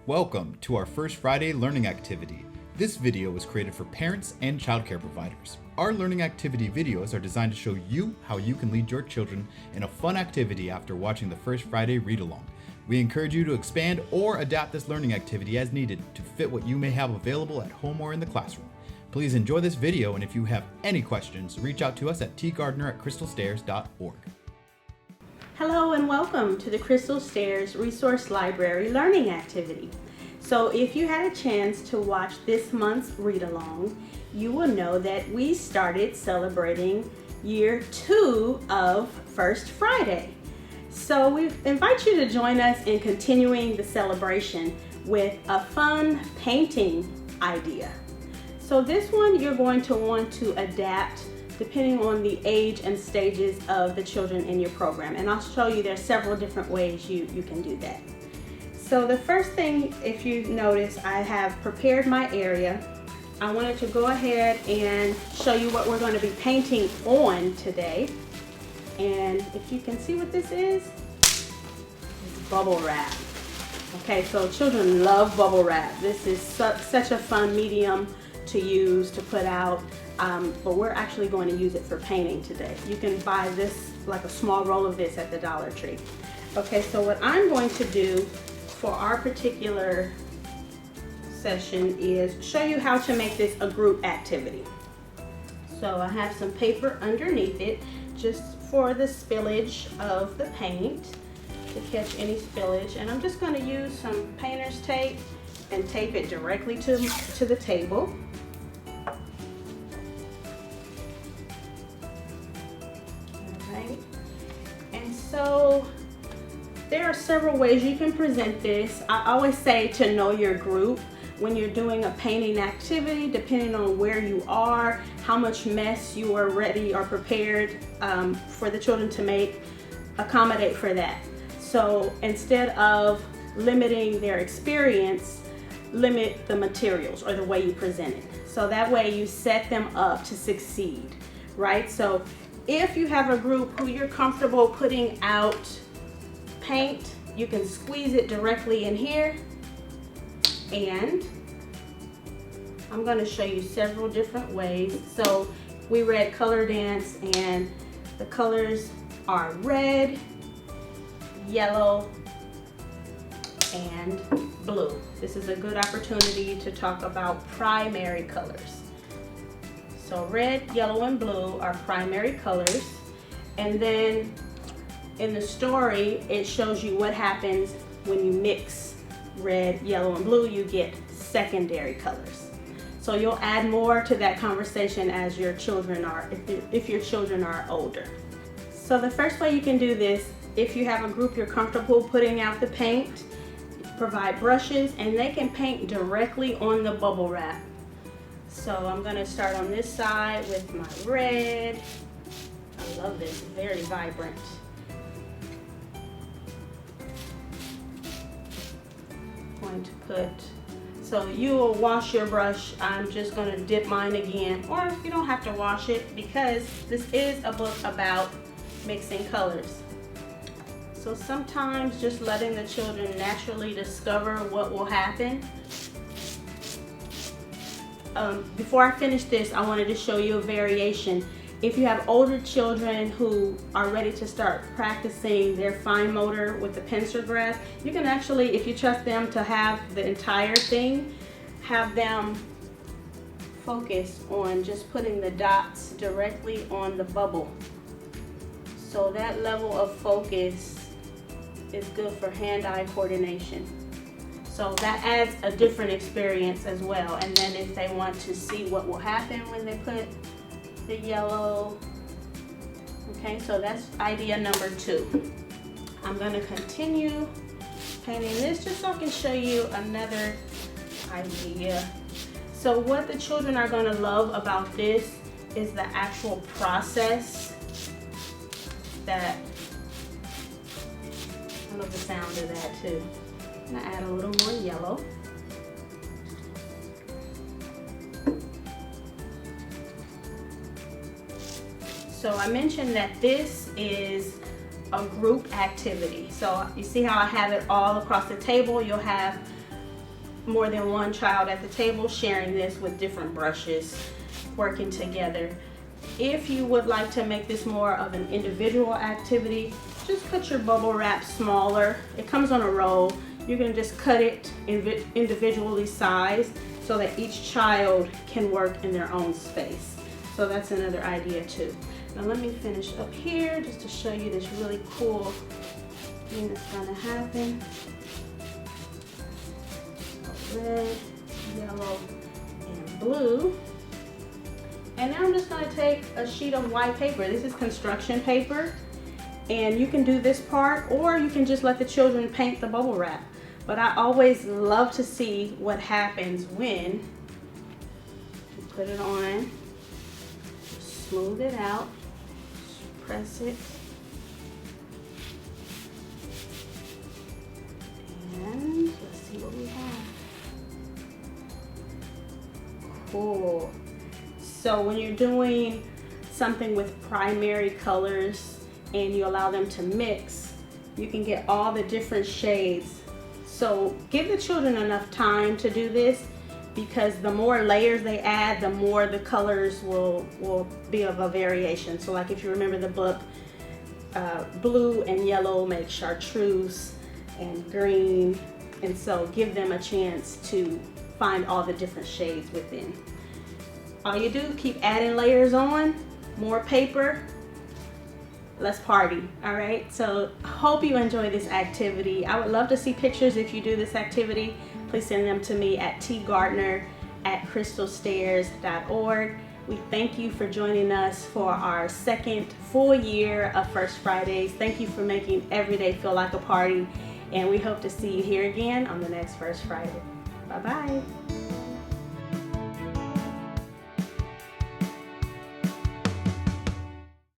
Welcome to our First Friday learning activity. This video was created for parents and childcare providers. Our learning activity videos are designed to show you how you can lead your children in a fun activity after watching the First Friday read-along. We encourage you to expand or adapt this learning activity as needed to fit what you may have available at home or in the classroom. Please enjoy this video, and if you have any questions, reach out to us at tgardner@crystalstairs.org. Hello and welcome to the Crystal Stairs Resource Library Learning Activity. So if you had a chance to watch this month's read-along, you will know that we started celebrating year 2 of First Friday. So we invite you to join us in continuing the celebration with a fun painting idea. So this one you're going to want to adapt depending on the age and stages of the children in your program. And I'll show you there's several different ways you can do that. So the first thing, if you notice, I have prepared my area. I wanted to go ahead and show you what we're going to be painting on today. And if you can see what this is, it's bubble wrap. Okay, so children love bubble wrap. This is such a fun medium to use, to put out. But we're actually going to use it for painting today. You can buy this, like a small roll of this at the Dollar Tree. Okay, so what I'm going to do for our particular session is show you how to make this a group activity. So I have some paper underneath it just for the spillage of the paint, to catch any spillage. And I'm just going to use some painter's tape and tape it directly to the table. So there are several ways you can present this. I always say to know your group when you're doing a painting activity, depending on where you are, how much mess you are ready or prepared for the children to make, accommodate for that. So instead of limiting their experience, limit the materials or the way you present it. So that way you set them up to succeed, right? So if you have a group who you're comfortable putting out paint, you can squeeze it directly in here. And I'm going to show you several different ways. So we read Color Dance, and the colors are red, yellow, and blue. This is a good opportunity to talk about primary colors. So red, yellow, and blue are primary colors. And then in the story, it shows you what happens when you mix red, yellow, and blue. You get secondary colors. So you'll add more to that conversation as your children are, if your children are older. So the first way you can do this, if you have a group you're comfortable putting out the paint, provide brushes, and they can paint directly on the bubble wrap. So I'm going to start on this side with my red. I love this, very vibrant. Going to put, so you will wash your brush. I'm just going to dip mine again, or you don't have to wash it because this is a book about mixing colors. So sometimes just letting the children naturally discover what will happen. Before I finish this, I wanted to show you a variation. If you have older children who are ready to start practicing their fine motor with the pencil-graph, you can actually, if you trust them to have the entire thing, have them focus on just putting the dots directly on the bubble. So that level of focus is good for hand-eye coordination. So that adds a different experience as well. And then if they want to see what will happen when they put the yellow. Okay, so that's idea number 2. I'm going to continue painting this just so I can show you another idea. So what the children are going to love about this is the actual process that, I love the sound of that too. I'm going to add a little more yellow. So I mentioned that this is a group activity. So you see how I have it all across the table? You'll have more than one child at the table sharing this with different brushes, working together. If you would like to make this more of an individual activity, just cut your bubble wrap smaller. It comes on a roll. You can just cut it individually sized so that each child can work in their own space. So that's another idea too. Now let me finish up here just to show you this really cool thing that's gonna happen. Red, yellow, and blue. And now I'm just gonna take a sheet of white paper. This is construction paper. And you can do this part, or you can just let the children paint the bubble wrap. But I always love to see what happens when you put it on, smooth it out, press it, and let's see what we have. Cool. So when you're doing something with primary colors and you allow them to mix, you can get all the different shades. So give the children enough time to do this, because the more layers they add, the more the colors will be of a variation. So like if you remember the book, blue and yellow make chartreuse and green. And so give them a chance to find all the different shades within. All you do, keep adding layers on, more paper, let's party, all right? So hope you enjoy this activity. I would love to see pictures if you do this activity. Please send them to me at tgardner@crystalstairs.org. We thank you for joining us for our second full year of First Fridays. Thank you for making every day feel like a party, and we hope to see you here again on the next First Friday. Bye-bye.